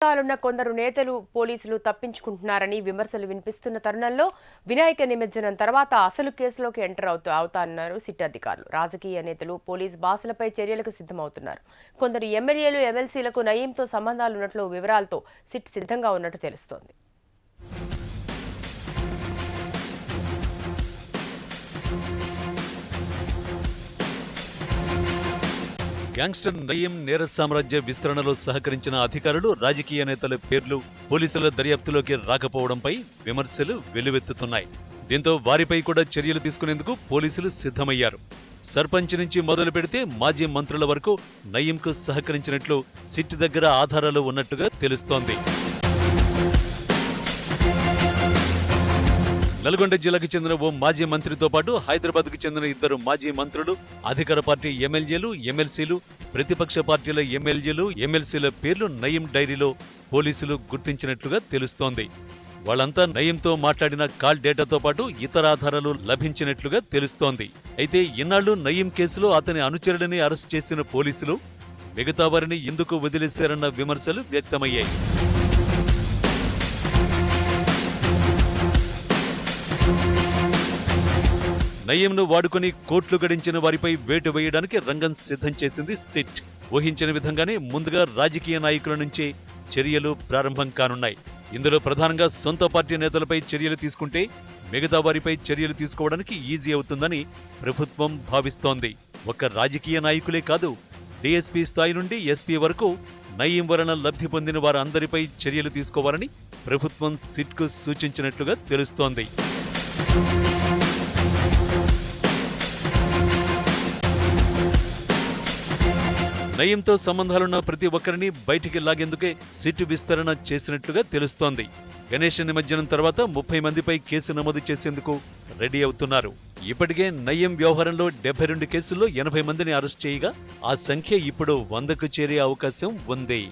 ాలున్న కొందరు నేతలు పోలీసులు తప్పించుకుంటున్నారని విమర్శలు వినిపిస్తున్న తరుణంలో వినాయక నిమజ్జనం తర్వాత అసలు కేసులోకి ఎంటర్ అవుతారన్నారు సిట్ అధికారులు. రాజకీయ నేతలు పోలీస్ బాసులపై చర్యలకు సిద్ధమవుతున్నారు. కొందరు ఎమ్మెల్యేలు ఎమ్మెల్సీలకు నయీంతో సంబంధాలున్నట్లు వివరాలతో సిట్ సిద్ధంగా ఉన్నట్టు తెలుస్తోంది. గ్యాంగ్స్టర్ నయీం నేర సామ్రాజ్య విస్తరణలో సహకరించిన అధికారులు, రాజకీయ నేతల పేర్లు పోలీసుల దర్యాప్తులోకి రాకపోవడంపై విమర్శలు వెల్లువెత్తుతున్నాయి. దీంతో వారిపై కూడా చర్యలు తీసుకునేందుకు పోలీసులు సిద్ధమయ్యారు. సర్పంచ్ నుంచి మొదలు పెడితే మాజీ మంత్రుల వరకు నయీంకు సహకరించినట్లు సిట్ దగ్గర ఆధారాలు ఉన్నట్టుగా తెలుస్తోంది. నల్గొండ జిల్లాకు చెందిన ఓ మాజీ మంత్రితో పాటు హైదరాబాద్కు చెందిన 2 మాజీ మంత్రులు, అధికార పార్టీ ఎమ్మెల్యేలు, ఎమ్మెల్సీలు, ప్రతిపక్ష పార్టీల ఎమ్మెల్యేలు, ఎమ్మెల్సీల పేర్లు నయీం డైరీలో పోలీసులు గుర్తించినట్లుగా తెలుస్తోంది. వాళ్లంతా నయీంతో మాట్లాడిన కాల్ డేటాతో పాటు ఇతర ఆధారాలు లభించినట్లుగా తెలుస్తోంది. అయితే ఇన్నాళ్లు నయీం కేసులో అతని అనుచరుడిని అరెస్ట్ చేసిన పోలీసులు మిగతా వారిని ఎందుకు వదిలేశారన్న విమర్శలు వ్యక్తమయ్యాయి. నయీంను వాడుకుని కోట్లు గడించిన వారిపై వేటు వేయడానికి రంగం సిద్ధం చేసింది సిట్. ఊహించిన విధంగానే ముందుగా రాజకీయ నాయకుల నుంచే చర్యలు ప్రారంభం కానున్నాయి. ఇందులో ప్రధానంగా సొంత పార్టీ నేతలపై చర్యలు తీసుకుంటే మిగతా వారిపై చర్యలు తీసుకోవడానికి ఈజీ అవుతుందని ప్రభుత్వం భావిస్తోంది. ఒక్క రాజకీయ నాయకులే కాదు, డీఎస్పీ స్థాయి నుండి ఎస్పీ వరకు నయీం వలన లబ్ధి పొందిన వారందరిపై చర్యలు తీసుకోవాలని ప్రభుత్వం సిట్కు సూచించినట్లుగా తెలుస్తోంది. నయీంతో సంబంధాలున్న ప్రతి ఒక్కరిని బయటికి లాగేందుకే సిట్ విస్తరణ చేసినట్లుగా తెలుస్తోంది. గణేష్ నిమజ్జనం తర్వాత 30 మందిపై కేసు నమోదు చేసేందుకు రెడీ అవుతున్నారు. ఇప్పటికే నయీం వ్యవహారంలో 72 కేసుల్లో 80 మందిని అరెస్ట్ చేయగా ఆ సంఖ్య ఇప్పుడు 100కు చేరే అవకాశం ఉంది.